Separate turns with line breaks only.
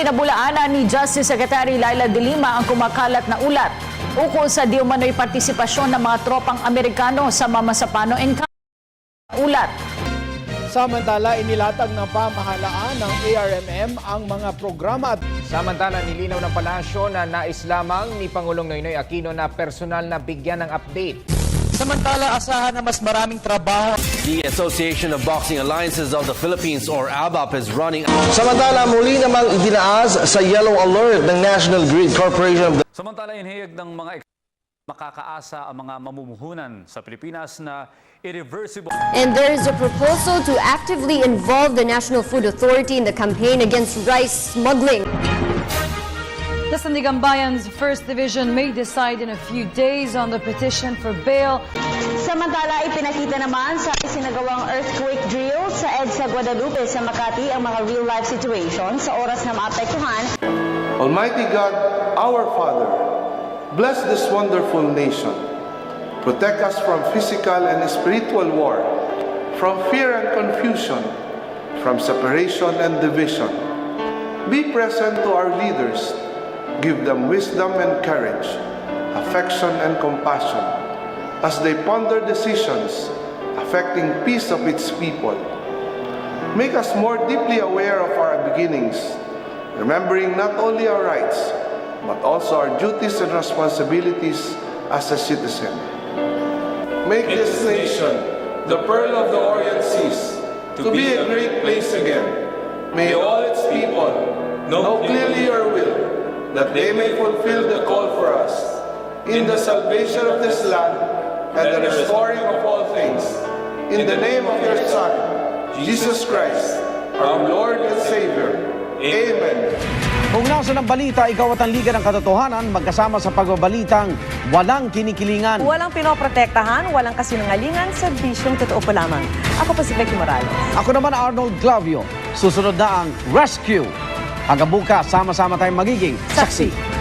Pinabulaanan ni Justice Secretary Laila De Lima ang kumakalat na ulat ukol sa di umano'y partisipasyon ng mga tropang Amerikano sa Mamasapano Encounter. Ulat.
Samantala, inilatag ng pamahalaan ng ARMM ang mga programa at
Samantala, nilinaw ng palasyo na nais lamang ni Pangulong Noynoy Aquino na personal na bigyan ng update.
Samantala, asahan na mas maraming trabaho.
The Association of Boxing Alliances of the Philippines or ABAP is running.
Samantala, muli namang itinaas sa yellow alert ng National Grid Corporation of the
Samantala, inihayag ng mga makakaasa ang mga mamumuhunan sa Pilipinas na irreversible.
And there is a proposal to actively involve the National Food Authority in the campaign against rice smuggling.
The Sandigan Bayan's First Division may decide in a few days on the petition for bail.
Samantala, ipinakita naman sa isinagawang earthquake drill sa EDSA Guadalupe sa Makati ang mga real-life situation sa oras na maapektuhan.
Almighty God, our Father, bless this wonderful nation. Protect us from physical and spiritual war, from fear and confusion, from separation and division. Be present to our leaders. Give them wisdom and courage, affection and compassion, as they ponder decisions affecting peace of its people. Make us more deeply aware of our beginnings, remembering not only our rights, but also our duties and responsibilities as a citizen. Make this nation, the pearl of the Orient Seas, to be a great place again. May all its people know clearly your will, that they may fulfill the call for us in the salvation of this land and the restoring of all things. In the name of your Son, Jesus Christ, our Lord and Savior. Amen.
kung nasa ng balita, ikaw at ang Liga ng Katotohanan magkasama sa pagbabalitang walang kinikilingan.
Walang pinoprotektahan, walang kasinungalingan, sa bisyong totoo po lamang. Ako po si Becky Morales.
Ako naman Arnold Clavio. Susunod na ang Rescue. Hanggang bukas, sama-sama tayong magiging saksi.